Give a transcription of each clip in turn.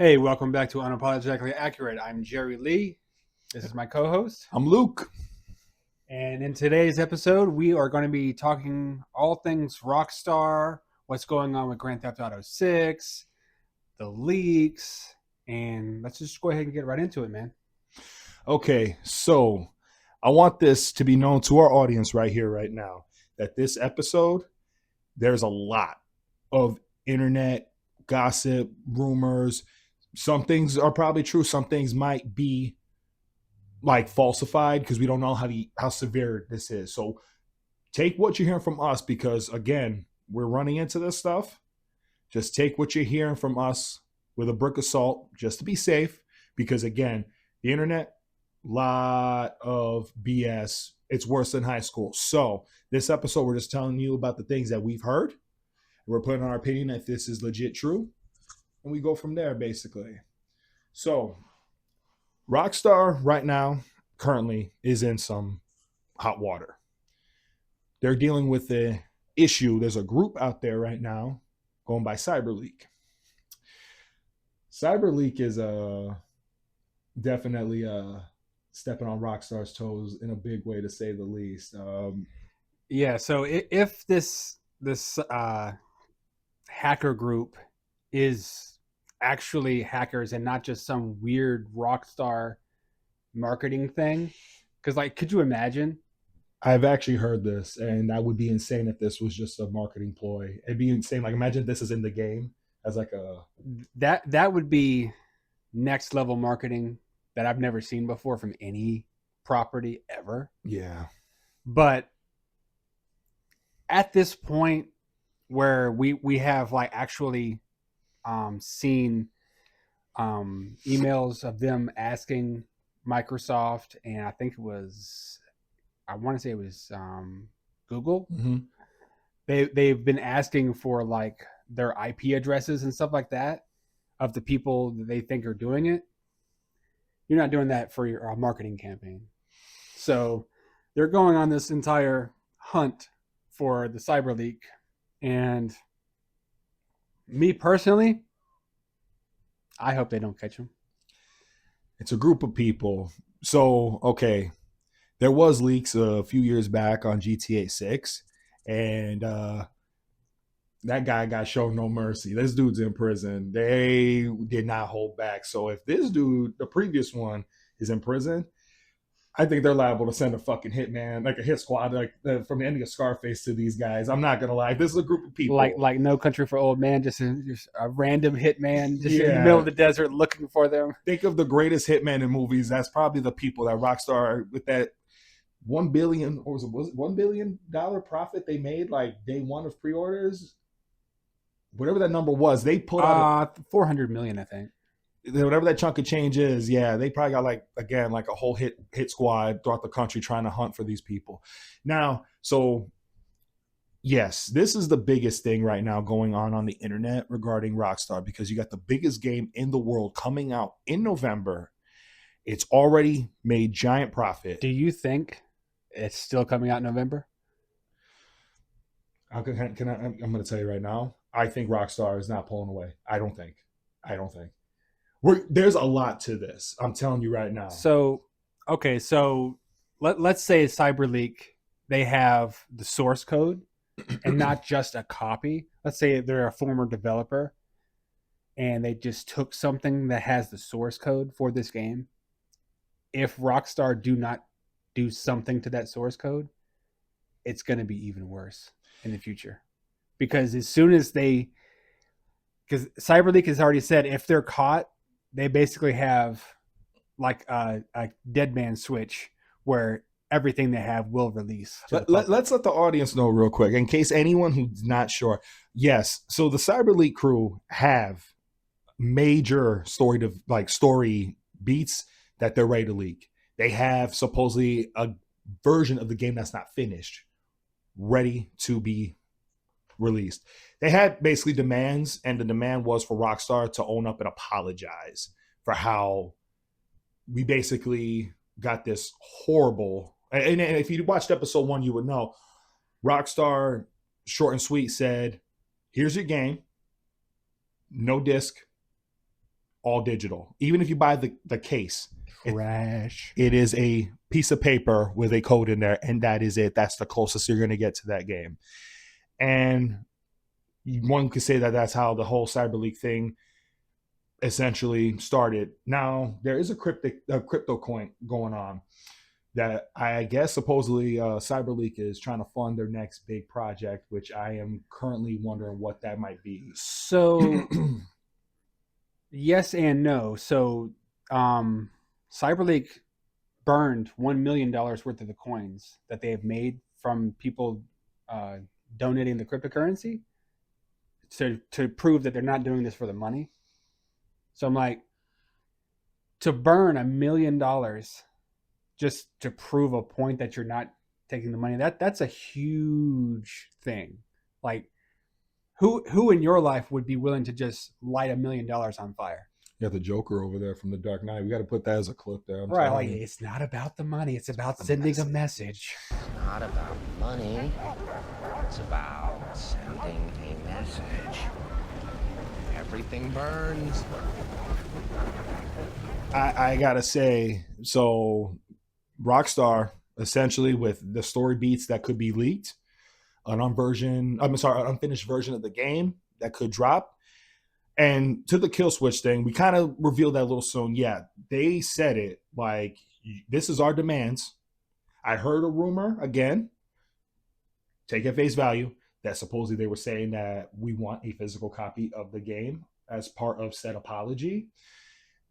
Hey, welcome back to Unapologetically Accurate. I'm Jerry Lee. This is my co-host. I'm Luke. And in today's episode, we are going to be talking all things Rockstar, what's going on with Grand Theft Auto 6, the leaks, and let's just go ahead and get right into it, man. Okay, so I want this to be known to our audience right here, right now, that this episode, there's a lot of internet gossip, rumors. Some things are probably true. Some things might be like falsified because we don't know how severe this is. So take what you're hearing from us because again, we're running into this stuff. Just take what you're hearing from us with a brick of salt, just to be safe. Because again, the internet, lot of BS. It's worse than high school. So this episode, we're just telling you about the things that we've heard. We're putting our opinion if this is legit true, and we go from there basically. So Rockstar right now currently is in some hot water. They're dealing with the issue. There's a group out there right now going by Cyberleek. Cyberleek is definitely stepping on Rockstar's toes in a big way, to say the least. Yeah, so if this hacker group is actually hackers and not just some weird Rockstar marketing thing, because could you imagine? I've actually heard this, and that would be insane if this was just a marketing ploy. It'd be insane. Like, imagine this is in the game as like a. That would be next level marketing that I've never seen before from any property ever. Yeah. But at this point where we have actually seen emails of them asking Microsoft, and I want to say it was Google. Mm-hmm. They've been asking for their IP addresses and stuff like that of the people that they think are doing it. You're not doing that for your marketing campaign. So they're going on this entire hunt for the Cyberleek. And me personally, I hope they don't catch them. It's a group of people. So, okay, there was leaks a few years back on GTA 6, and that guy got shown no mercy. This dude's in prison. They did not hold back. So if this dude, the previous one, is in prison, I think they're liable to send a fucking hitman, like a hit squad, from the ending of Scarface to these guys. I'm not gonna lie. This is a group of people. Like No Country for Old Men, just a random hitman just in the middle of the desert looking for them. Think of the greatest hitman in movies. That's probably the people that Rockstar, with that $1 billion, or was it $1 billion profit they made like day one of pre-orders, whatever that number was, they put out 400 million, I think. Whatever that chunk of change is. Yeah, they probably got a whole hit squad throughout the country trying to hunt for these people. Now, so yes, this is the biggest thing right now going on the internet regarding Rockstar, because you got the biggest game in the world coming out in November. It's already made giant profit. Do you think it's still coming out in November? I'm going to tell you right now. I think Rockstar is not pulling away. I don't think. There's a lot to this. I'm telling you right now. So, okay, so let's say Cyberleek, they have the source code and not just a copy. Let's say they're a former developer and they just took something that has the source code for this game. If Rockstar do not do something to that source code, it's going to be even worse in the future. Because as soon as because Cyberleek has already said if they're caught, they basically have like a dead man switch where everything they have will release. Let's let the audience know real quick, in case anyone who's not sure. Yes, so the Cyberleek crew have major story beats that they're ready to leak. They have supposedly a version of the game that's not finished, ready to be released. They had basically demands, and the demand was for Rockstar to own up and apologize for how we basically got this horrible. And if you watched episode 1, you would know Rockstar, short and sweet, said, "Here's your game, no disc, all digital. Even if you buy the case, Trash. it is a piece of paper with a code in there, and that is it. That's the closest you're going to get to that game. And one could say that that's how the whole Cyberleek thing essentially started. Now there is a crypto coin going on that I guess supposedly Cyberleek is trying to fund their next big project, which I am currently wondering what that might be. So yes and no. So Cyberleek burned $1 million worth of the coins that they have made from people donating the cryptocurrency to prove that they're not doing this for the money. So I'm like, to burn $1 million just to prove a point that you're not taking the money, that's a huge thing. Like, who in your life would be willing to just light $1 million on fire? You got the Joker over there from the Dark Knight. We got to put that as a clip there. Right, like, it's not about the money. It's about sending a message. It's not about money. It's about sending a message. Everything burns. I gotta say, so Rockstar essentially with the story beats that could be leaked, an unfinished version of the game that could drop. And to the kill switch thing, we kind of revealed that a little soon. Yeah, they said it like, this is our demands. I heard a rumor again, take at face value, that supposedly they were saying that we want a physical copy of the game as part of said apology.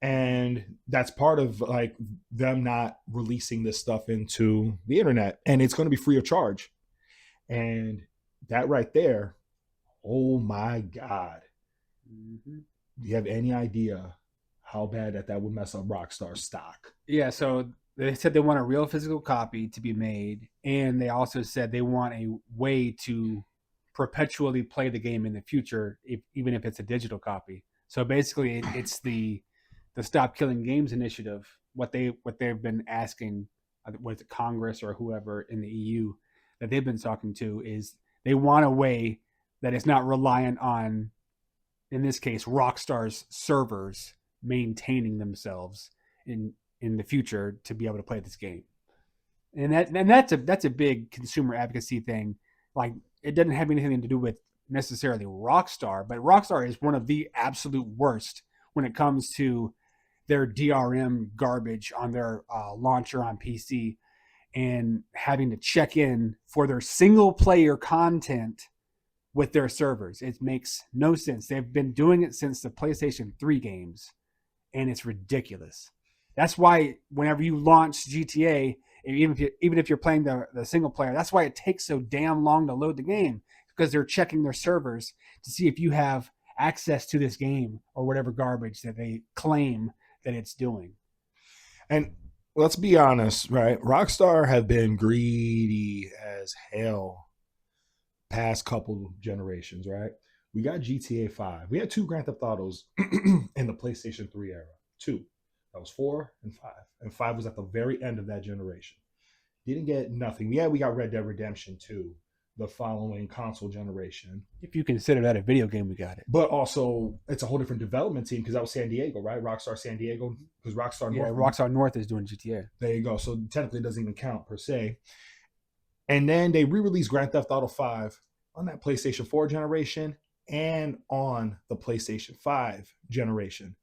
And that's part of like them not releasing this stuff into the internet, and it's going to be free of charge. And that right there, oh my God. Mm-hmm. Do you have any idea how bad that would mess up Rockstar stock? Yeah, so they said they want a real physical copy to be made, and they also said they want a way to perpetually play the game in the future, even if it's a digital copy. So basically, it's the Stop Killing Games initiative. What they've been asking with Congress or whoever in the EU that they've been talking to is they want a way that is not reliant on, in this case, Rockstar's servers maintaining themselves in the future to be able to play this game. And that's a big consumer advocacy thing. Like, it doesn't have anything to do with necessarily Rockstar, but Rockstar is one of the absolute worst when it comes to their DRM garbage on their launcher on PC and having to check in for their single player content with their servers. It makes no sense. They've been doing it since the PlayStation 3 games, and it's ridiculous. That's why whenever you launch GTA, even if you're playing the single player, that's why it takes so damn long to load the game, because they're checking their servers to see if you have access to this game or whatever garbage that they claim that it's doing. And let's be honest, right? Rockstar have been greedy as hell past couple generations, right? We got GTA 5. We had 2 Grand Theft Autos in the PlayStation 3 era. 2. That was 4 and 5. And 5 was at the very end of that generation. Didn't get nothing. Yeah, we got Red Dead Redemption 2 the following console generation. If you consider that a video game, we got it. But also, it's a whole different development team because that was San Diego, right? Rockstar San Diego, because Rockstar North. Yeah, Rockstar North is doing GTA. There you go. So technically, it doesn't even count per se. And then they re-released Grand Theft Auto 5 on that PlayStation 4 generation and on the PlayStation 5 generation.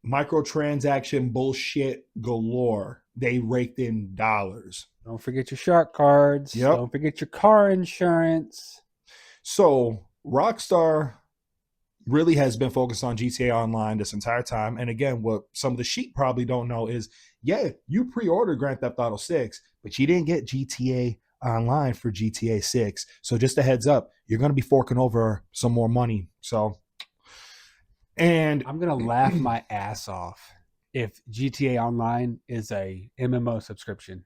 Microtransaction bullshit galore. They raked in dollars. Don't forget your shark cards. Yep. Don't forget your car insurance. So Rockstar really has been focused on GTA Online this entire time. And again, what some of the sheep probably don't know is, yeah, you pre-ordered Grand Theft Auto 6, but you didn't get GTA Online for GTA 6. So just a heads up, you're going to be forking over some more money. So, and I'm going to laugh my ass off if GTA Online is a MMO subscription.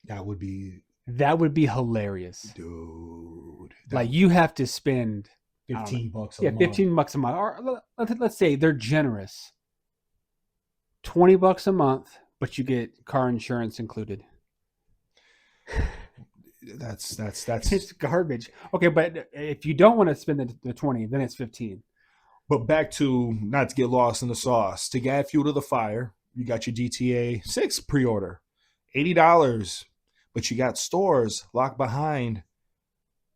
That would be hilarious. Dude. Like, you have to spend $15 a month. Yeah, $15 a month. Or let's say they're generous. $20 a month, but you get car insurance included. That's It's garbage. Okay, but if you don't want to spend the 20, then it's 15. But back to, not to get lost in the sauce, to add fuel to the fire, you got your GTA 6 pre-order, $80, but you got stores locked behind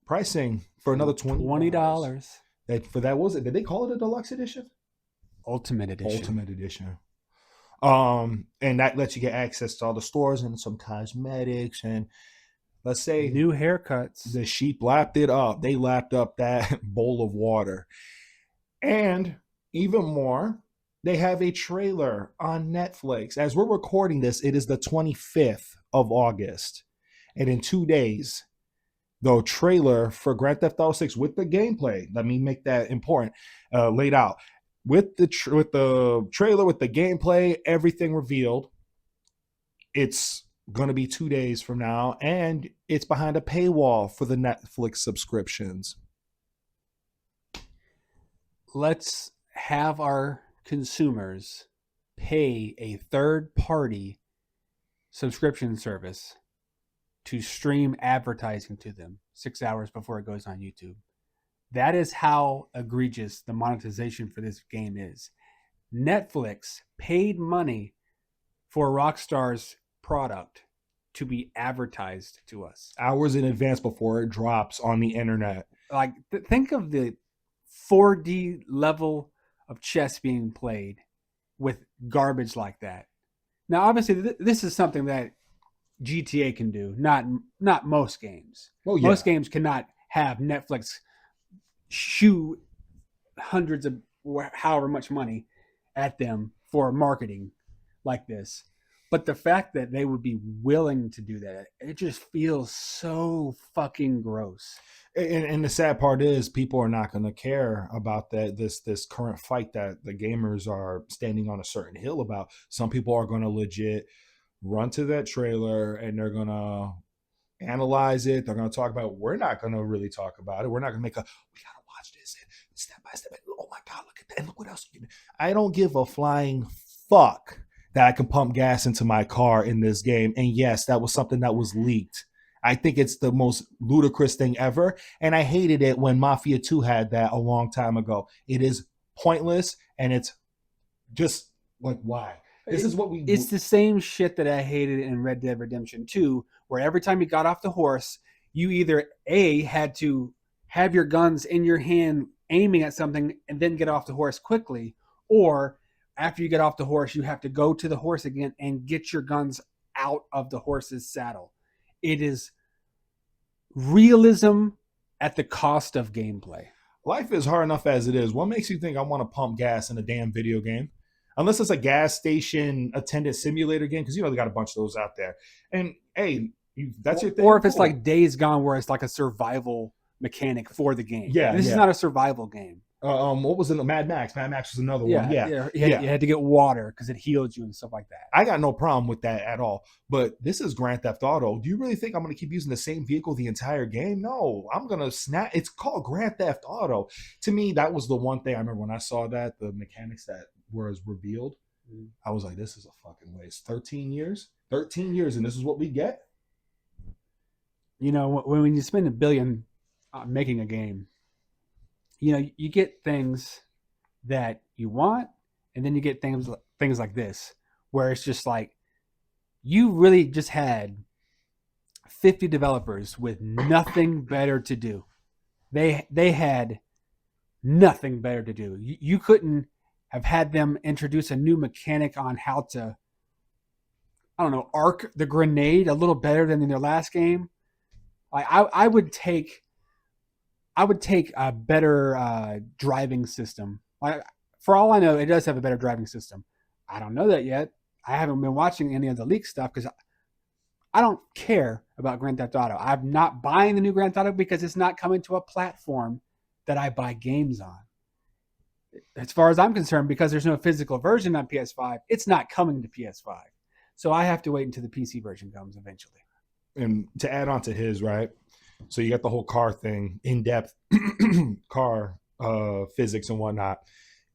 pricing for another $20. That was it. Did they call it a deluxe edition? Ultimate edition. Ultimate edition. And that lets you get access to all the stores and some cosmetics and, let's say, new haircuts. The sheep lapped it up. They lapped up that bowl of water. And even more, they have a trailer on Netflix. As we're recording this, it is the 25th of August. And in 2 days, the trailer for Grand Theft Auto 6 with the gameplay, let me make that important, laid out. With the trailer, with the gameplay, everything revealed. It's going to be 2 days from now, and it's behind a paywall for the Netflix subscriptions. Let's have our consumers pay a third-party subscription service to stream advertising to them 6 hours before it goes on YouTube. That is how egregious the monetization for this game is. Netflix paid money for Rockstar's product to be advertised to us hours in advance before it drops on the internet. Like, think of the 4D level of chess being played with garbage like that. Now, obviously, this is something that GTA can do, not most games. Well, yeah. Most games cannot have Netflix shoot hundreds of however much money at them for marketing like this. But the fact that they would be willing to do that, it just feels so fucking gross. And the sad part is, people are not going to care about that. This current fight that the gamers are standing on a certain hill about. Some people are going to legit run to that trailer and they're going to analyze it. They're going to talk about it. We're not going to really talk about it. We're not going to make we got to watch this and step by step. Oh my God, look at that. And look what else. I don't give a flying fuck that I can pump gas into my car in this game. And yes, that was something that was leaked. I think it's the most ludicrous thing ever. And I hated it when Mafia 2 had that a long time ago. It is pointless. And it's just like, why? This is what we... It's the same shit that I hated in Red Dead Redemption 2, where every time you got off the horse, you either A, had to have your guns in your hand aiming at something and then get off the horse quickly, or after you get off the horse, you have to go to the horse again and get your guns out of the horse's saddle. It is realism at the cost of gameplay. Life is hard enough as it is. What makes you think I want to pump gas in a damn video game? Unless it's a gas station attendant simulator game, because they got a bunch of those out there. And hey, that's your thing. Or if it's like Days Gone, where it's like a survival mechanic for the game. Yeah, this is not a survival game. What was it? Mad Max. Mad Max was another one. Yeah. You had to get water because it healed you and stuff like that. I got no problem with that at all. But this is Grand Theft Auto. Do you really think I'm going to keep using the same vehicle the entire game? No, I'm going to snap. It's called Grand Theft Auto. To me, that was the one thing I remember when I saw that, the mechanics that was revealed. I was like, this is a fucking waste. 13 years, and this is what we get. When you spend $1 billion making a game, you get things that you want, and then you get things like this, where it's just like, you really just had 50 developers with nothing better to do. They had nothing better to do. You couldn't have had them introduce a new mechanic on how to, arc the grenade a little better than in their last game. I would take a better driving system. For all I know, it does have a better driving system. I don't know that yet. I haven't been watching any of the leak stuff because I don't care about Grand Theft Auto. I'm not buying the new Grand Theft Auto because it's not coming to a platform that I buy games on. As far as I'm concerned, because there's no physical version on PS5, it's not coming to PS5. So I have to wait until the PC version comes eventually. And to add on to his, right? So you got the whole car thing, in-depth car physics and whatnot.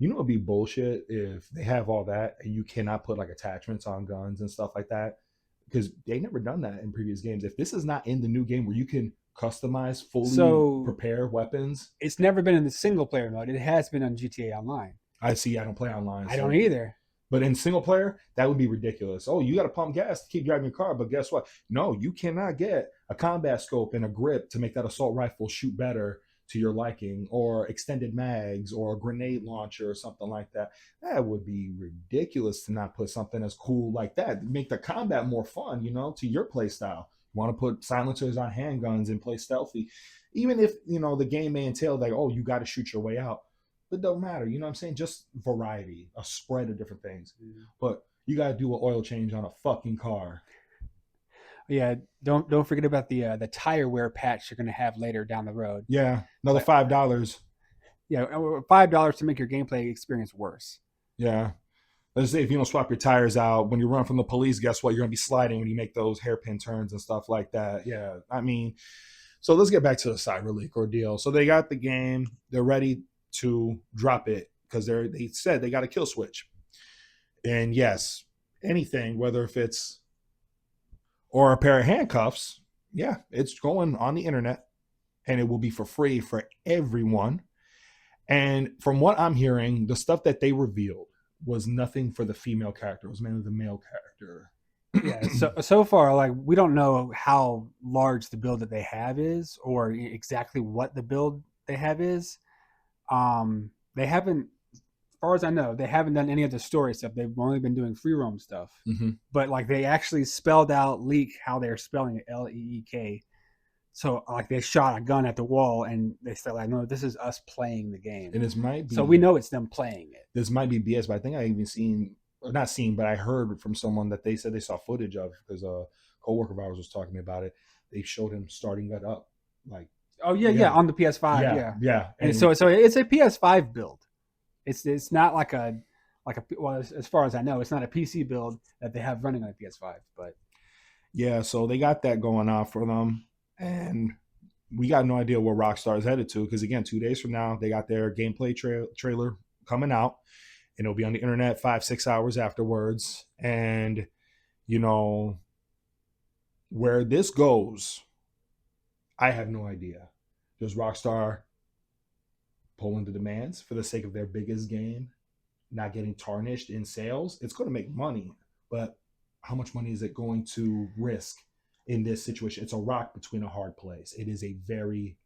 It'd be bullshit if they have all that and you cannot put like attachments on guns and stuff like that, because they never done that in previous games. If this is not in the new game where you can customize, fully So- prepare weapons. It's never been in the single player mode. It has been on GTA Online. I see. I don't play online. I so- don't either. But in single player, that would be ridiculous. Oh, you got to pump gas to keep driving your car, but guess what? No, you cannot get a combat scope and a grip to make that assault rifle shoot better to your liking, or extended mags, or a grenade launcher, or something like that. That would be ridiculous to not put something as cool like that. Make the combat more fun, to your play style. You want to put silencers on handguns and play stealthy, even if the game may entail like, oh, you got to shoot your way out. But don't matter, you know what I'm saying? Just variety, a spread of different things. But you got to do an oil change on a fucking car. Yeah, don't forget about the tire wear patch you're going to have later down the road. Yeah, another $5. Yeah, $5 to make your gameplay experience worse. Yeah. Let's say if you don't swap your tires out when you run from the police, guess what? You're going to be sliding when you make those hairpin turns and stuff like that. Yeah, I mean, so let's get back to the Cyberleek ordeal. So they got the game. They're ready to drop it because they said they got a kill switch. And yes, anything, whether if it's or a pair of handcuffs, yeah, it's going on the internet and it will be for free for everyone. And from what I'm hearing, the stuff that they revealed was nothing for the female character. It was mainly the male character. Yeah, so far, like, we don't know how large the build that they have is, or exactly what the build they have is. They haven't, as far as I know, they haven't done any of the story stuff. They've only been doing free roam stuff. Mm-hmm. But like, they actually spelled out leak how they're spelling it, Leek. So like, they shot a gun at the wall and they said like, no, this is us playing the game. And this might be, so we know it's them playing it. This might be BS, but I think I even seen, or not seen, but I heard from someone that they said they saw footage of, because a coworker of ours was talking to me about it. They showed him starting that up, like, Oh yeah, on the PS5, yeah. And so it's a PS5 build. It's not like a well, as far as I know, it's not a PC build that they have running on a PS5. But yeah, so they got that going on for them, and we got no idea where Rockstar is headed to, because again, 2 days from now they got their gameplay trailer coming out, and it'll be on the internet 5-6 hours afterwards. And where this goes, I have no idea. Does Rockstar pulling the demands for the sake of their biggest game not getting tarnished in sales? It's going to make money, but how much money is it going to risk in this situation? It's a rock between a hard place. It is a very,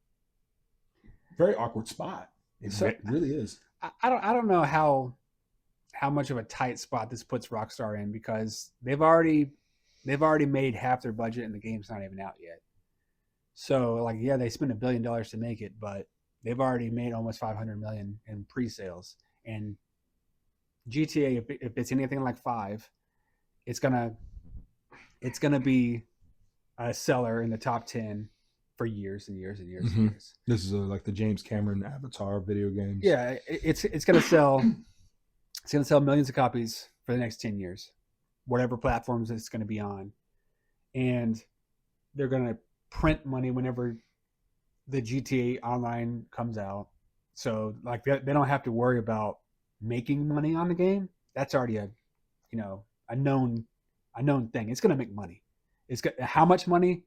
very awkward spot. It really is. I don't know how much of a tight spot this puts Rockstar in, because they've already made half their budget and the game's not even out yet. So like, yeah, they spent $1 billion to make it, but they've already made almost 500 million in pre-sales. And GTA, if it's anything like 5, it's gonna be a seller in the top 10 for years and years and years and years. This is like the James Cameron Avatar video games. Yeah, it's gonna sell. It's gonna sell millions of copies for the next 10 years, whatever platforms it's gonna be on, and they're gonna print money whenever the GTA Online comes out. So like, they don't have to worry about making money on the game. That's already a known thing. It's going to make money. How much money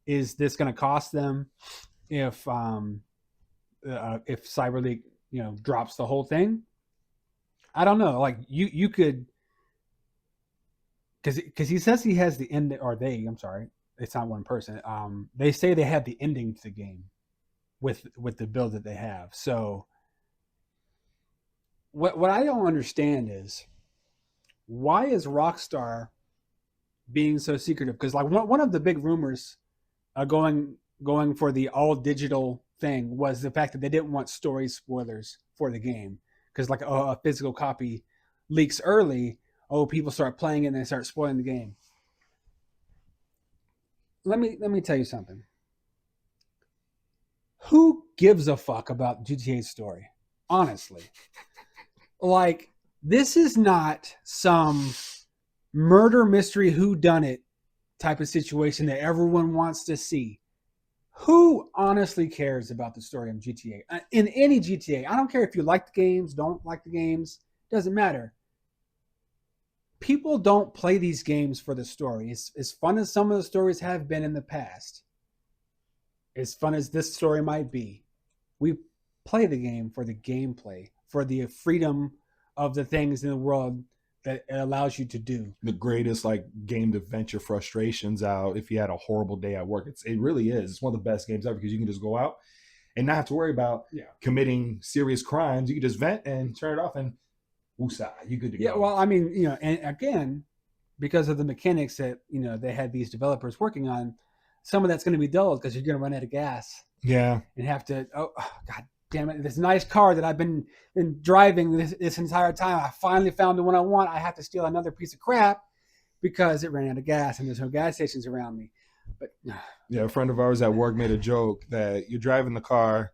is this going to cost them if Cyberleek drops the whole thing? I don't know. Like, you could, because he says he has the end, or they, I'm sorry, it's not one person. They say they have the ending to the game with the build that they have. So what I don't understand is, why is Rockstar being so secretive? Because like, one of the big rumors going for the all digital thing was the fact that they didn't want story spoilers for the game, because like, a physical copy leaks early, people start playing it and they start spoiling the game. Let me tell you something. Who gives a fuck about GTA's story? Honestly. Like, this is not some murder mystery whodunit type of situation that everyone wants to see. Who honestly cares about the story of GTA? In any GTA, I don't care if you like the games, don't like the games, doesn't matter. People don't play these games for the story. As fun as some of the stories have been in the past, as fun as this story might be, we play the game for the gameplay, for the freedom of the things in the world that it allows you to do. The greatest like game to vent your frustrations out if you had a horrible day at work. It really is. It's one of the best games ever because you can just go out and not have to worry about committing serious crimes. You can just vent and turn it off and woosah, you good to go. Yeah, well, I mean, you know, and again, because of the mechanics that, you know, they had these developers working on, some of that's going to be dulled because you're going to run out of gas. Yeah. And have to, God damn it, this nice car that I've been driving this entire time, I finally found the one I want. I have to steal another piece of crap because it ran out of gas and there's no gas stations around me. But yeah, a friend of ours at work made a joke that you're driving the car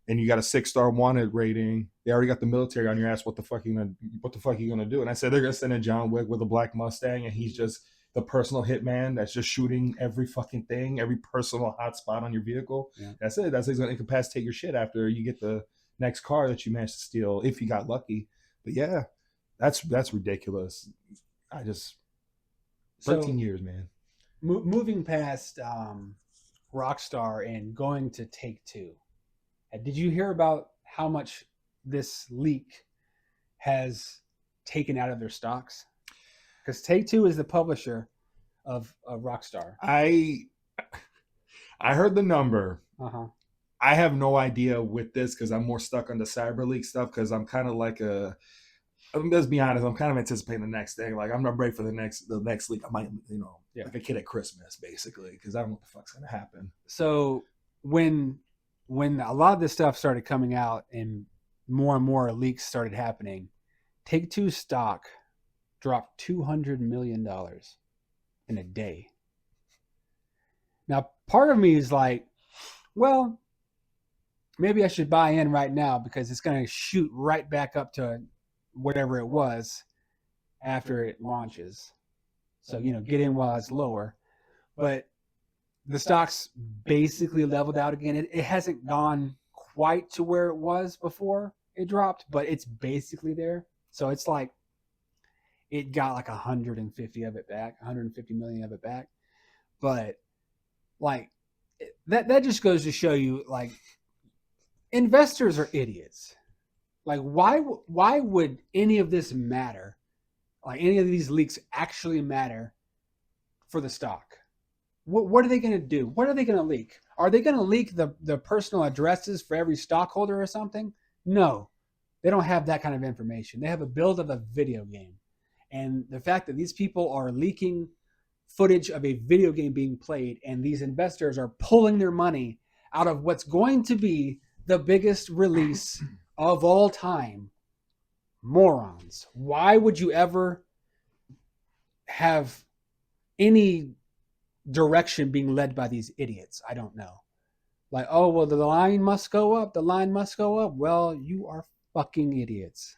and you got a 6-star wanted rating. They already got the military on your ass. What the fuck are you gonna do? And I said they're gonna send in John Wick with a black Mustang, and he's just the personal hitman that's just shooting every fucking thing, every personal hot spot on your vehicle. Yeah. That's it. That's he's gonna incapacitate your shit after you get the next car that you managed to steal, if you got lucky. But yeah, that's ridiculous. I just 13 years, man. Moving past Rockstar and going to Take-Two. Did you hear about how much this leak has taken out of their stocks? Because Take-Two is the publisher of Rockstar. I heard the number. Uh-huh. I have no idea with this because I'm more stuck on the Cyberleek stuff because I'm kind of like let's be honest, I'm kind of anticipating the next thing. Like I'm not ready for the next leak. I might, like a kid at Christmas, basically, because I don't know what the fuck's gonna happen. So when a lot of this stuff started coming out and more leaks started happening, Take-Two stock dropped $200 million in a day. Now, part of me is like, well, maybe I should buy in right now because it's going to shoot right back up to whatever it was after it launches. So, get in while it's lower. But the stock's basically leveled out again. It hasn't gone quite to where it was before it dropped, but it's basically there. So it's like it got like 150 of it back, 150 million of it back. But like that just goes to show you, like, investors are idiots. Like, why would any of this matter? Like, any of these leaks actually matter for the stock? What are they going to do? What are they going to leak? Are they going to leak the personal addresses for every stockholder or something? No, they don't have that kind of information. They have a build of a video game. And the fact that these people are leaking footage of a video game being played and these investors are pulling their money out of what's going to be the biggest release of all time. Morons. Why would you ever have any direction being led by these idiots? I don't know. Like, oh, well, the line must go up. The line must go up. Well, you are fucking idiots.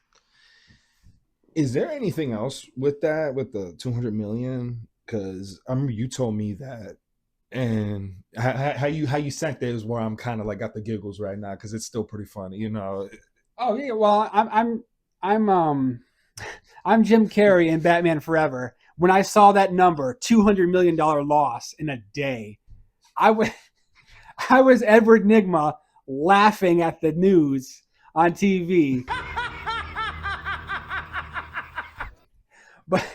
Is there anything else with that, with the 200 million? Because I remember you told me that, and how you sent that is where I'm kind of like got the giggles right now because it's still pretty funny, Oh yeah, well, I'm Jim Carrey in Batman Forever. When I saw that number, $200 million loss in a day, I was Edward Nygma laughing at the news on TV. But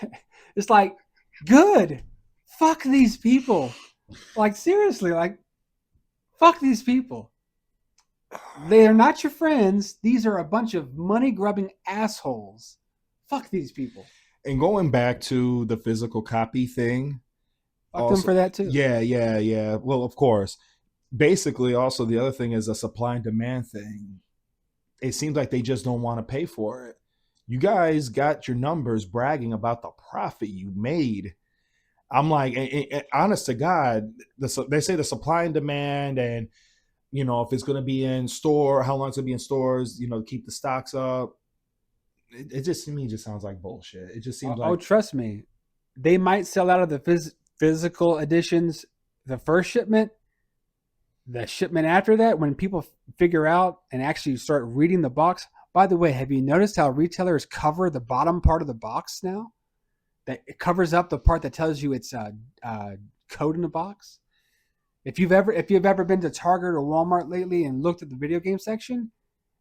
it's like, good. Fuck these people. Like, seriously, like, fuck these people. They are not your friends. These are a bunch of money-grubbing assholes. Fuck these people. And going back to the physical copy thing. Fuck them for that too. Yeah. Well, of course. Basically, also, the other thing is a supply and demand thing. It seems like they just don't want to pay for it. You guys got your numbers bragging about the profit you made. I'm like, honest to God, they say the supply and demand, and if it's going to be in store, how long it's going to be in stores, keep the stocks up. It just, to me, just sounds like bullshit. It just seems like. Oh, trust me, they might sell out of the physical editions the first shipment. The shipment after that, when people figure out and actually start reading the box. By the way, have you noticed how retailers cover the bottom part of the box now? That it covers up the part that tells you it's a code in the box. If you've ever been to Target or Walmart lately and looked at the video game section,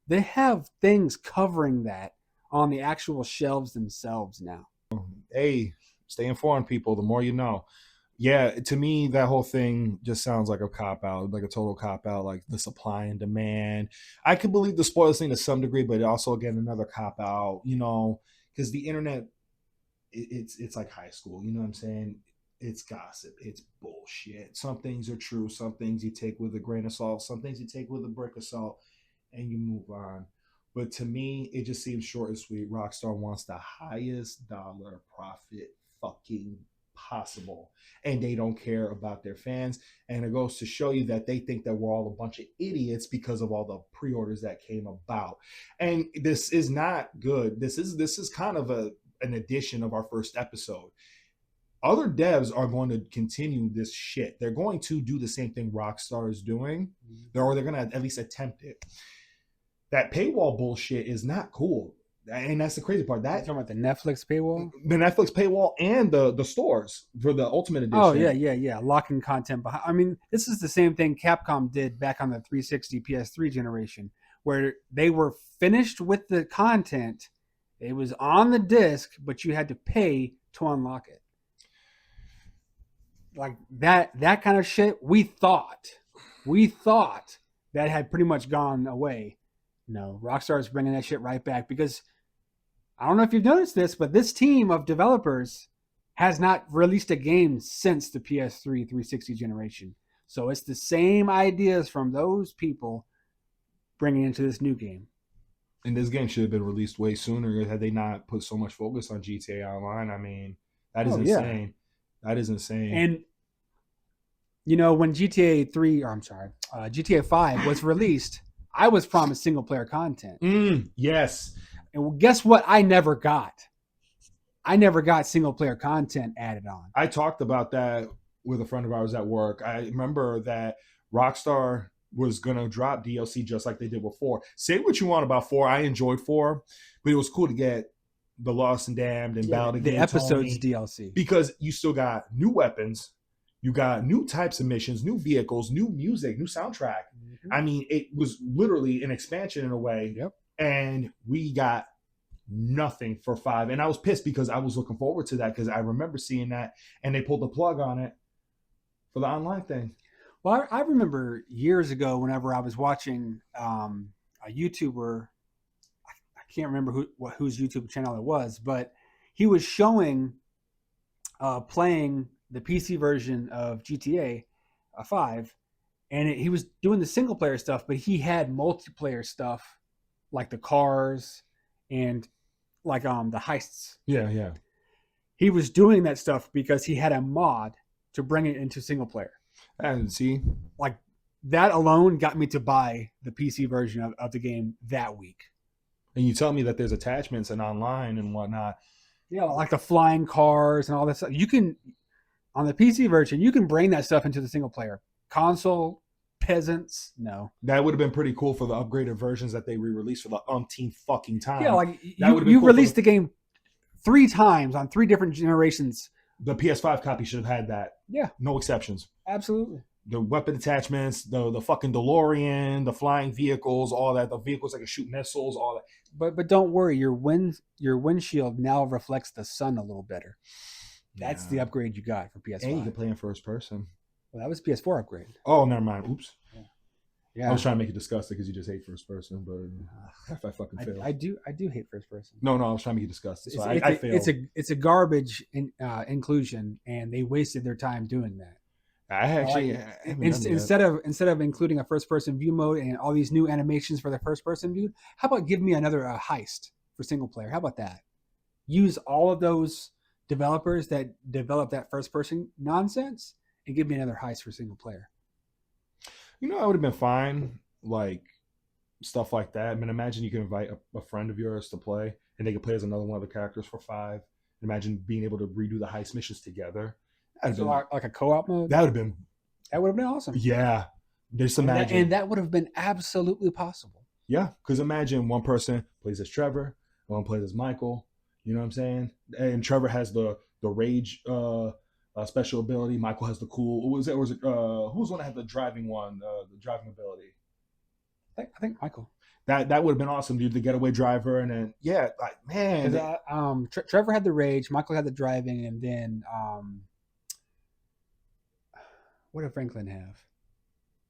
they have things covering that on the actual shelves themselves now. Hey, stay informed, people. The more you know. Yeah, to me, that whole thing just sounds like a cop out, like a total cop out, like the supply and demand. I could believe the spoilers thing to some degree, but also again another cop out, because the internet, it's like high school. You know what I'm saying? It's gossip. It's bullshit. Some things are true. Some things you take with a grain of salt. Some things you take with a brick of salt, and you move on. But to me, it just seems short and sweet. Rockstar wants the highest dollar profit fucking possible, and they don't care about their fans. And it goes to show you that they think that we're all a bunch of idiots because of all the pre-orders that came about. And this is not good. This is kind of an addition of our first episode. Other devs are going to continue this shit. They're going to do the same thing Rockstar is doing, or they're going to at least attempt it. That paywall bullshit is not cool. And that's the crazy part. You're talking about the Netflix paywall? The Netflix paywall and the stores for the Ultimate Edition. Oh, yeah. Locking content behind. I mean, this is the same thing Capcom did back on the 360 PS3 generation, where they were finished with the content. It was on the disc, but you had to pay to unlock it. Like that kind of shit, we thought that had pretty much gone away. Rockstar is bringing that shit right back, because I don't know if you've noticed this, but this team of developers has not released a game since the PS3 360 generation. So it's the same ideas from those people bringing into this new game. And this game should have been released way sooner had they not put so much focus on GTA Online. I mean, that is insane. Yeah. That is insane. And when GTA 5 was released, I was promised single player content. Yes. And guess what? I never got single player content added on. I talked about that with a friend of ours at work. I remember that Rockstar was going to drop DLC just like they did with 4. Say what you want about 4. I enjoyed 4, but it was cool to get the Lost and Damned and Battle the episodes DLC, because you still got new weapons, you got new types of missions, new vehicles, new music, new soundtrack. Mm-hmm. I mean, it was literally an expansion in a way. Yep. And we got nothing for 5, and I was pissed because I was looking forward to that, because I remember seeing that and they pulled the plug on it for the online thing. Well, I remember years ago whenever I was watching a YouTuber. I can't remember whose YouTube channel it was, but he was showing playing the PC version of GTA 5, and he was doing the single player stuff, but he had multiplayer stuff like the cars and like the heists. Yeah. He was doing that stuff because he had a mod to bring it into single player. And see, like that alone got me to buy the PC version of the game that week. And you tell me that there's attachments and online and whatnot. Yeah, like the flying cars and all that stuff. You can, on the PC version, you can bring that stuff into the single player. Console, peasants, no. That would have been pretty cool for the upgraded versions that they re-released for the umpteenth fucking time. Yeah, like you cool released the game 3 times on 3 different generations. The PS5 copy should have had that. Yeah. No exceptions. Absolutely. The weapon attachments, the fucking DeLorean, the flying vehicles, all that. The vehicles that can shoot missiles, all that. But don't worry, your windshield now reflects the sun a little better. That's the upgrade you got for PS5. And you can play in first person. Well, that was PS4 upgrade. Oh, never mind. Oops. Yeah. I was trying to make it disgusting because you just hate first person, but if I fucking failed. I do hate first person. No, I was trying to make it disgusting. So I failed. It's a garbage inclusion, and they wasted their time doing that. I actually instead of including a first person view mode and all these new animations for the first person view, how about give me another heist for single player? How about that? Use all of those developers that develop that first person nonsense and give me another heist for single player. I would have been fine, like stuff like that. I mean, imagine you can invite a friend of yours to play and they can play as another one of the characters for 5. Imagine being able to redo the heist missions together. So like a co-op mode? That would have been awesome. Yeah. Just imagine. And that would have been absolutely possible. Yeah. Because imagine one person plays as Trevor, one plays as Michael. You know what I'm saying? And Trevor has the rage special ability. Michael has the cool. Was it? Was it? Who's going to have the driving one? The driving ability. I think Michael. That would have been awesome, dude. The getaway driver, and then like man, Trevor had the rage, Michael had the driving, and then what did Franklin have?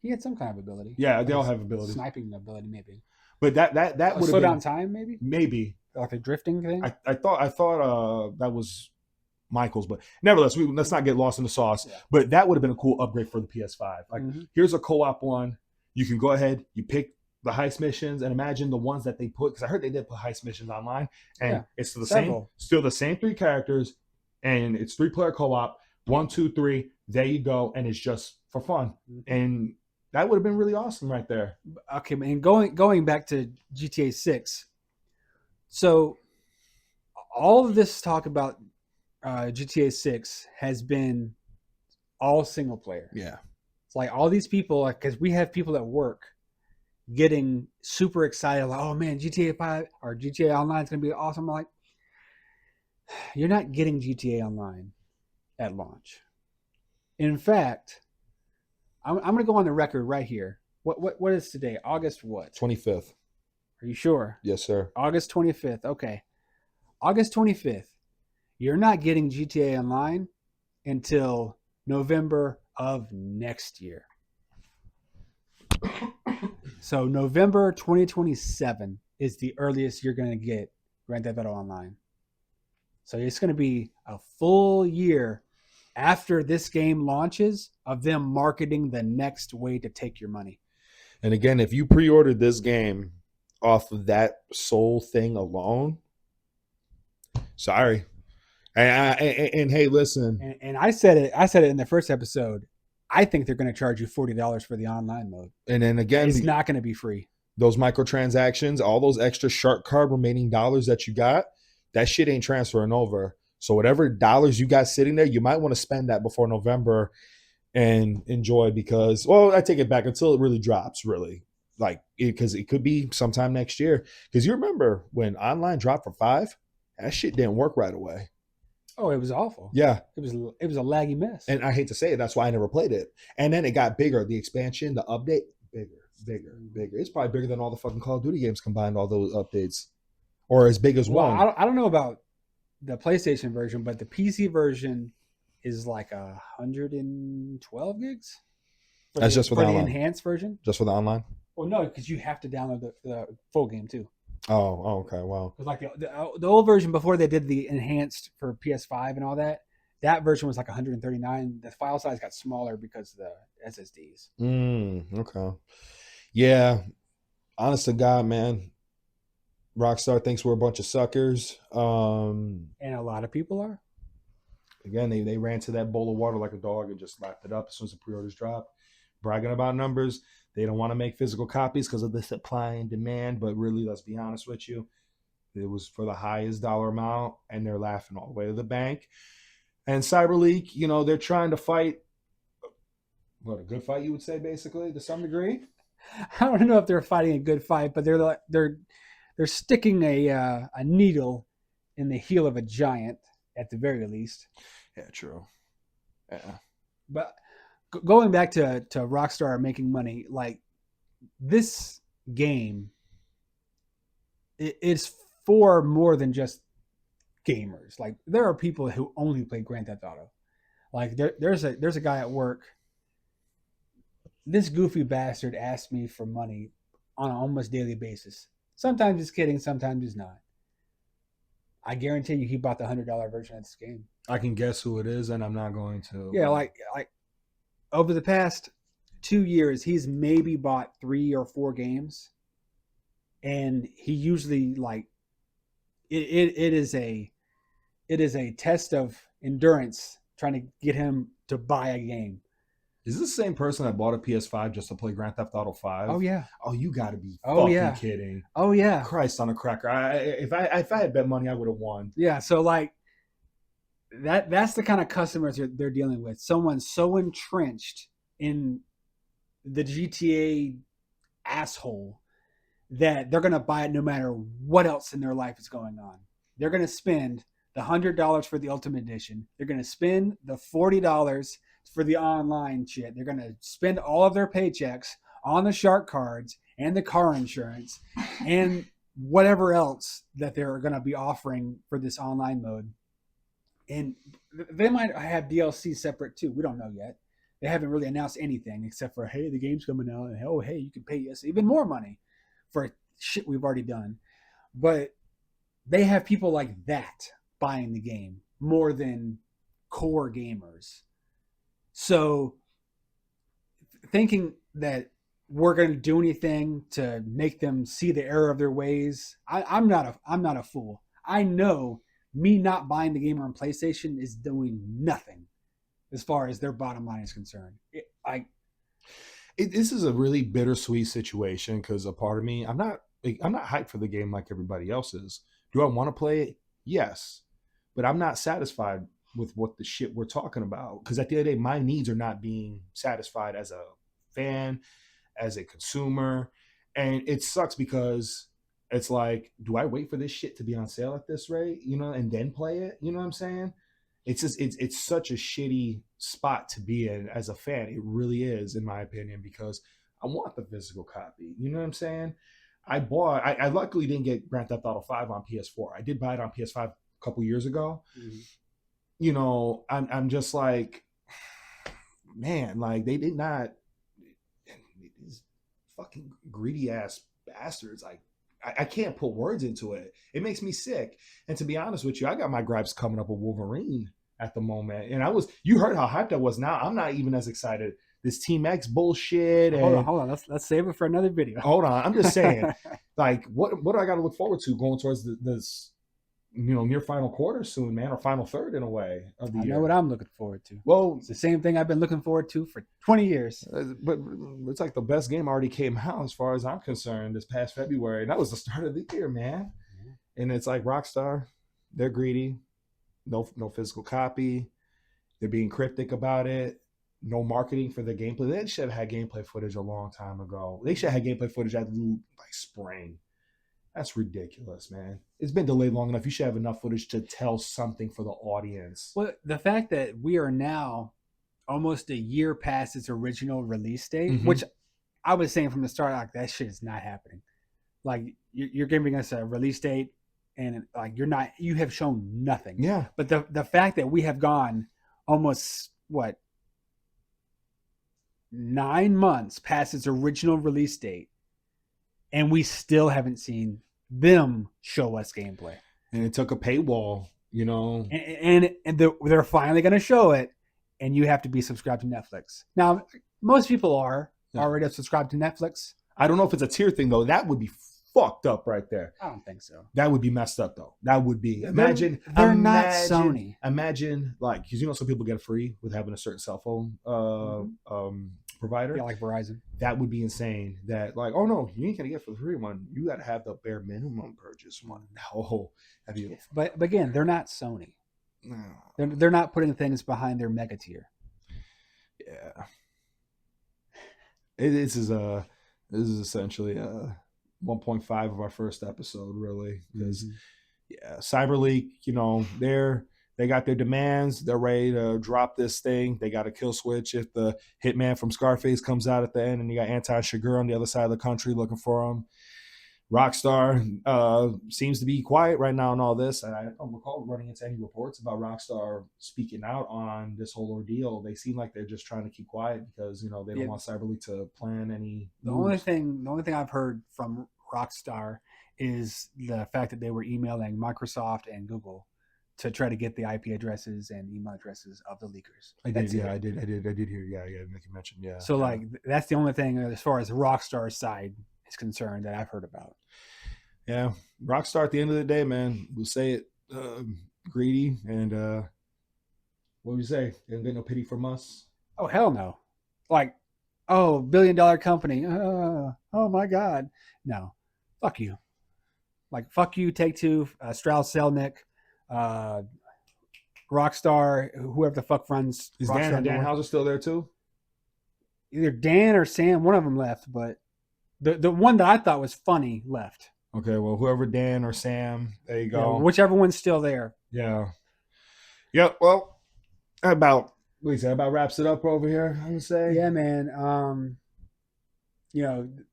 He had some kind of ability. Yeah, they all have abilities. Sniping ability, maybe. But that would slow have down been time, maybe. Maybe like a drifting thing. I thought that was Michael's, but nevertheless, let's not get lost in the sauce. Yeah. But that would have been a cool upgrade for the PS5. Like, here's a co-op one. You can go ahead, you pick the heist missions, and imagine the ones that they put, because I heard they did put heist missions online, and it's still the same 3 characters, and it's 3-player co-op. 1, 2, 3. There you go, and it's just for fun, and that would have been really awesome right there. Okay, and going back to GTA 6, so all of this talk about GTA 6 has been all single player. Yeah, it's like all these people, because we have people at work getting super excited, like, oh man, GTA 5 or GTA Online is going to be awesome. I'm like, you're not getting GTA Online at launch. In fact, I'm going to go on the record right here. What is today? August what? 25th. Are you sure? Yes, sir. August 25th. Okay. August 25th. You're not getting GTA Online until November of next year. So November 2027 is the earliest you're going to get Grand Theft Auto Online. So it's going to be a full year after this game launches of them marketing the next way to take your money. And again, if you pre-ordered this game off of that sole thing alone, sorry. And hey, listen. And I said it in the first episode. I think they're going to charge you $40 for the online mode. And then again, it's not going to be free. Those microtransactions, all those extra shark card remaining dollars that you got, that shit ain't transferring over. So whatever dollars you got sitting there, you might want to spend that before November and enjoy, because, well, I take it back until it really drops, really. Like, because it could be sometime next year. Because you remember when online dropped for $5, that shit didn't work right away. Oh, it was awful. Yeah. It was a laggy mess. And I hate to say it, that's why I never played it. And then it got bigger. The expansion, the update, bigger. It's probably bigger than all the fucking Call of Duty games combined, all those updates. Or as big as one. I don't know about the PlayStation version, but the PC version is like 112 gigs. That's just for the online. Enhanced version? Just for the online? Well, no, because you have to download the full game too. Oh, okay, wow. Because like the old version before they did the enhanced for PS5 and all that version was like 139. The file size got smaller because of the SSDs. Okay. Yeah. Honest to God, man. Rockstar thinks we're a bunch of suckers. And a lot of people are. Again, they ran to that bowl of water like a dog and just lapped it up as soon as the pre-orders dropped. Bragging about numbers. They don't want to make physical copies because of the supply and demand. But really, let's be honest with you. It was for the highest dollar amount, and they're laughing all the way to the bank. And Cyberleek, they're trying to fight. What, a good fight, you would say, basically, to some degree? I don't know if they're fighting a good fight, but they're sticking a needle in the heel of a giant at the very least. Yeah, true. Yeah. But going back to Rockstar making money, like this game, it's for more than just gamers. Like there are people who only play Grand Theft Auto. Like there's a guy at work. This goofy bastard asks me for money on an almost daily basis. Sometimes he's kidding, sometimes he's not. I guarantee you he bought the $100 version of this game. I can guess who it is, and I'm not going to. Yeah, like over the past 2 years, he's maybe bought 3 or 4 games, and he usually it is a test of endurance trying to get him to buy a game. Is this the same person that bought a PS5 just to play Grand Theft Auto 5? Oh yeah. Oh, you got to be kidding. Oh yeah. Christ on a cracker. If I had bet money, I would have won. Yeah. So like that's the kind of customers they're dealing with. Someone so entrenched in the GTA asshole that they're going to buy it no matter what else in their life is going on. They're going to spend the $100 for the Ultimate Edition. They're going to spend the $40 for the online shit. They're going to spend all of their paychecks on the shark cards and the car insurance and whatever else that they're going to be offering for this online mode. And they might have DLC separate too. We don't know yet. They haven't really announced anything except for, hey, the game's coming out, and oh, hey, you can pay us even more money for shit we've already done. But they have people like that buying the game more than core gamers. So thinking that we're going to do anything to make them see the error of their ways, I'm not a fool. I know me not buying the game on PlayStation is doing nothing as far as their bottom line is concerned. This is a really bittersweet situation because a part of me, I'm not hyped for the game like everybody else is. Do I want to play it? Yes, but I'm not satisfied with what the shit we're talking about, because at the end of the day, my needs are not being satisfied as a fan, as a consumer, and it sucks because it's like, do I wait for this shit to be on sale at this rate, and then play it? You know what I'm saying? It's just it's such a shitty spot to be in as a fan. It really is, in my opinion, because I want the physical copy. You know what I'm saying? I luckily didn't get Grand Theft Auto 5 on PS4. I did buy it on PS5 a couple years ago. Mm-hmm. I'm just like, man, like they did not, these fucking greedy ass bastards. Like, I can't put words into it. It makes me sick. And to be honest with you, I got my gripes coming up with Wolverine at the moment. And you heard how hyped I was. Now I'm not even as excited. This Team X bullshit. Hold on. Let's save it for another video. Hold on. I'm just saying, like, what do I got to look forward to going towards this, near final quarter soon, man, or final third in a way of the year? I know what I'm looking forward to. Well, it's the same thing I've been looking forward to for 20 years. But it's like the best game already came out as far as I'm concerned this past February. And that was the start of the year, man. Mm-hmm. And it's like Rockstar, they're greedy. No physical copy. They're being cryptic about it. No marketing for the gameplay. They should have had gameplay footage a long time ago. They should have had gameplay footage at like spring. That's ridiculous, man. It's been delayed long enough. You should have enough footage to tell something for the audience. Well, the fact that we are now almost a year past its original release date, mm-hmm. which I was saying from the start, like, that shit is not happening. Like, you're giving us a release date, and like you have shown nothing. Yeah. But the fact that we have gone almost 9 months past its original release date, and we still haven't seen them show us gameplay. And it took a paywall, And they're finally going to show it, and you have to be subscribed to Netflix. Now, most people are already subscribed to Netflix. I don't know if it's a tier thing, though. That would be fucked up right there. I don't think so. That would be messed up, though. That would be. Imagine. They're not Sony. Imagine, like, because some people get free with having a certain cell phone provider. Yeah, like Verizon. That would be insane. That, like, oh no, you ain't gonna get for the free one. You got to have the bare minimum purchase one. Oh, have you? But again, they're not Sony. No, they're not putting things behind their mega tier. Yeah. This is essentially 1.5 of our first episode, really, because Cyberleek, they got their demands. They're ready to drop this thing. They got a kill switch if the hitman from Scarface comes out at the end, and you got Anti-Sugar on the other side of the country looking for him. Rockstar seems to be quiet right now on all this. And I don't recall running into any reports about Rockstar speaking out on this whole ordeal. They seem like they're just trying to keep quiet because, they don't want Cyberleek to plan any moves. The only thing I've heard from Rockstar is the fact that they were emailing Microsoft and Google to try to get the IP addresses and email addresses of the leakers. I did hear. Yeah, like you mentioned. Yeah. So that's the only thing as far as Rockstar's side is concerned that I've heard about. Yeah, Rockstar at the end of the day, man, we'll say it, greedy, and what would you say? They don't get no pity from us. Oh, hell no. Like, $1 billion company. Oh my God. No. Fuck you. Like, fuck you, Take-Two, Strauss Zelnick, Rockstar, whoever the fuck runs. Is Dan Houser still there too? Either Dan or Sam, one of them left, but the one that I thought was funny left. Okay, well, whoever Dan or Sam, there you Yeah, go. whichever one's still there. Yeah. Yep. Well, about what do you say? About wraps it up over here. I would say. Yeah, man.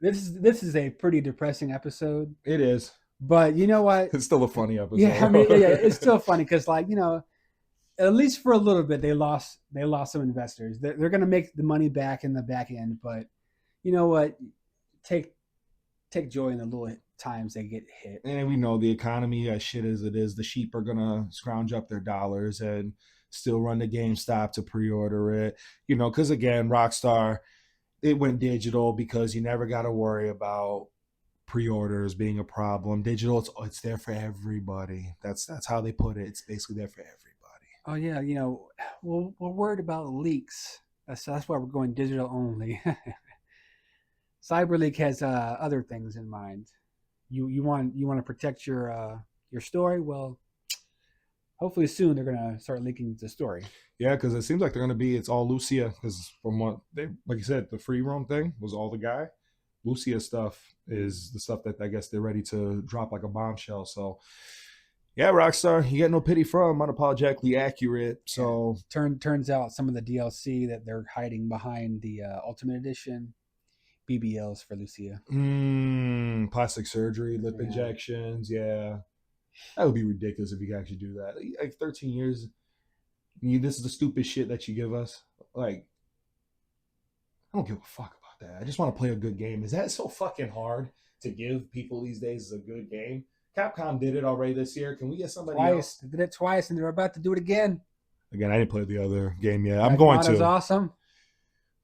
This is a pretty depressing episode, It is. but you know what? It's still a funny episode. Yeah, I mean, yeah, it's still funny because, like, at least for a little bit, they lost some investors. They're going to make the money back in the back end, but you know what? Take joy in the little times they get hit. And we know the economy, as shit as it is, the sheep are gonna scrounge up their dollars and still run to GameStop to pre-order it. Because again, Rockstar, it went digital because you never got to worry about pre-orders being a problem. Digital, it's there for everybody. That's how they put it. It's basically there for everybody. Oh yeah, we're worried about leaks, so that's why we're going digital only. Cyberleek has other things in mind. You want to protect your story. Well, hopefully soon they're gonna start leaking the story. Yeah, because it seems like they're gonna be. It's all Lucia. Because from what they, like you said, the free roam thing was all the guy. Lucia stuff is the stuff that I guess they're ready to drop like a bombshell. So, yeah, Rockstar, you get no pity from unapologetically accurate. So turns out some of the DLC that they're hiding behind the Ultimate Edition BBLs for Lucia. Plastic surgery, lip injections. Yeah, that would be ridiculous if you could actually do that. Like 13 years. This is the stupid shit that you give us. Like, I don't give a fuck about that. I just want to play a good game. Is that so fucking hard to give people these days as a good game? Capcom did it already this year. Can we get somebody else? They did it twice, and they're about to do it again. Again, I didn't play the other game yet. I'm going to. Awesome.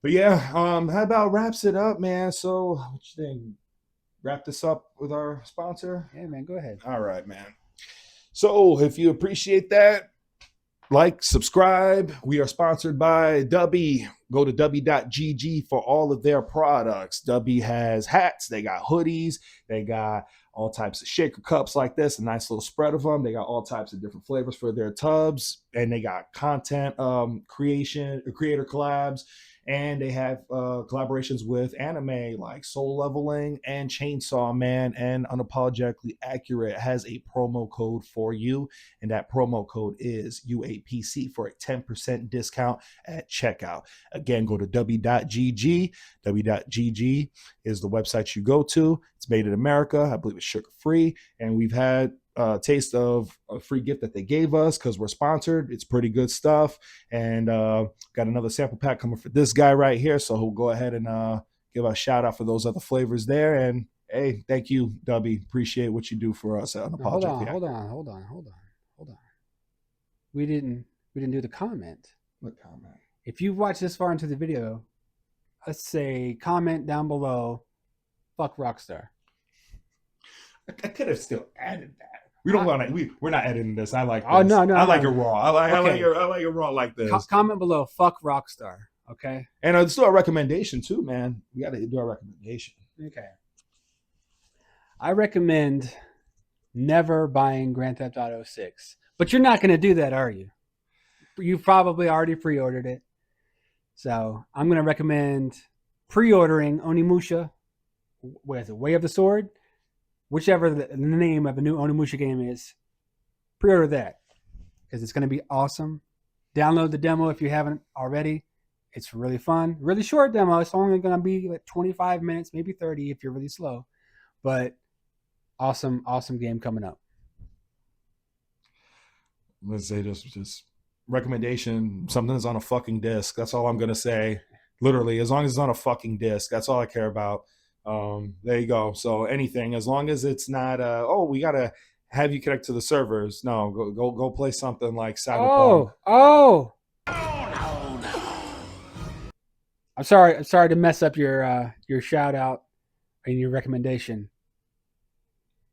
But yeah, how about wraps it up, man? So, what you think? Wrap this up with our sponsor? Yeah, man, go ahead. All right, man. So, if you appreciate that, like, subscribe. We are sponsored by Dubby. Go to dubby.gg for all of their products. Dubby has hats. They got hoodies. They got all types of shaker cups like this, a nice little spread of them. They got all types of different flavors for their tubs, and they got content creator collabs, and they have collaborations with anime like Soul Leveling and Chainsaw Man, and Unapologetically Accurate has a promo code for you, and that promo code is UAPC for a 10% discount at checkout. Again, go to w.gg. W.gg is the website you go to. It's made in America. I believe it's sugar-free, and we've had a taste of a free gift that they gave us because we're sponsored. It's pretty good stuff, and got another sample pack coming for this guy right here, so he'll go ahead and give a shout out for those other flavors there. And hey, thank you, Dubby. Appreciate what you do for us at Unapologetically. Hold on. We didn't do the comment. What comment? If you've watched this far into the video, let's say comment down below, fuck Rockstar. I could have still added that. We don't want to. We're not editing this. I like this. Oh no, I like it raw. I like it raw like this. Comment below, fuck Rockstar. Okay. And let's do our recommendation too, man. We got to do our recommendation. Okay. I recommend never buying Grand Theft Auto 6, but you're not going to do that, are you? You probably already pre-ordered it. So I'm going to recommend pre-ordering Onimusha. What is it? Way of the Sword? Whichever the name of the new Onimusha game is, pre-order that because it's going to be awesome. Download the demo if you haven't already. It's really fun. Really short demo. It's only going to be like 25 minutes, maybe 30 if you're really slow. But awesome game coming up. Let's say this was just recommendation. Something that's on a fucking disc. That's all I'm going to say. Literally, as long as it's on a fucking disc, that's all I care about. There you go. So anything, as long as it's not we gotta have you connect to the servers. No, go play something like Cyberpunk. No. I'm sorry to mess up your shout out and your recommendation.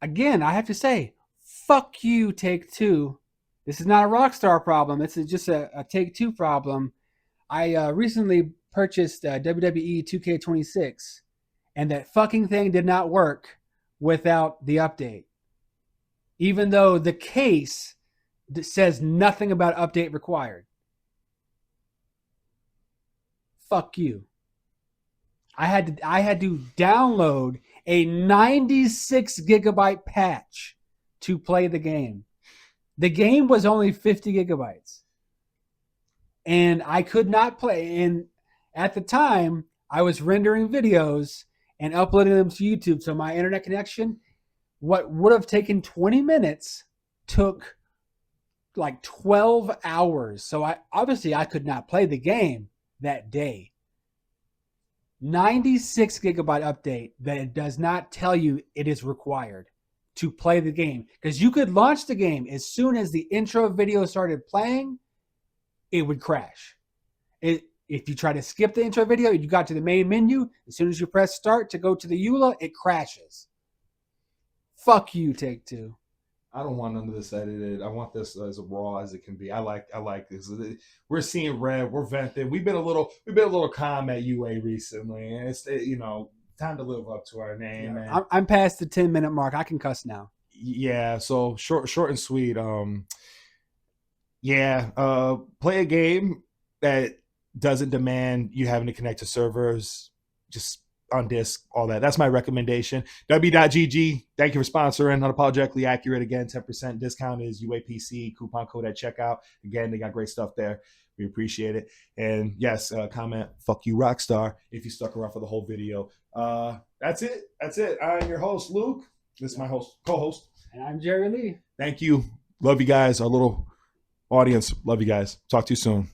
Again, I have to say, fuck you, Take-Two. This is not a Rockstar problem. This is just a Take-Two problem. I recently purchased WWE 2K26. And that fucking thing did not work without the update. Even though the case says nothing about update required. Fuck you. I had to download a 96 gigabyte patch to play the game. The game was only 50 gigabytes. And I could not play. And at the time, I was rendering videos and uploading them to YouTube. So my internet connection, what would have taken 20 minutes took like 12 hours. So I could not play the game that day. 96 gigabyte update that it does not tell you it is required to play the game. Because you could launch the game as soon as the intro video started playing, it would crash. If you try to skip the intro video, you got to the main menu, as soon as you press start to go to the EULA, it crashes. Fuck you, Take-Two. I don't want none of this edited. I want this as raw as it can be. I like this. We're seeing red. We're venting. We've been a little calm at UA recently, and it's time to live up to our name. Yeah, I'm past the 10-minute mark. I can cuss now. Yeah, so short and sweet. Play a game that doesn't demand you having to connect to servers. Just on disc, all that. That's my recommendation. W.GG. Thank you for sponsoring. Unapologetically accurate. Again, 10% discount is UAPC. Coupon code at checkout. Again, they got great stuff there. We appreciate it. And yes, comment, fuck you, Rockstar, if you stuck around for the whole video. That's it. I'm your host, Luke. This is my co-host. And I'm Jerry Lee. Thank you. Love you guys. Our little audience. Love you guys. Talk to you soon.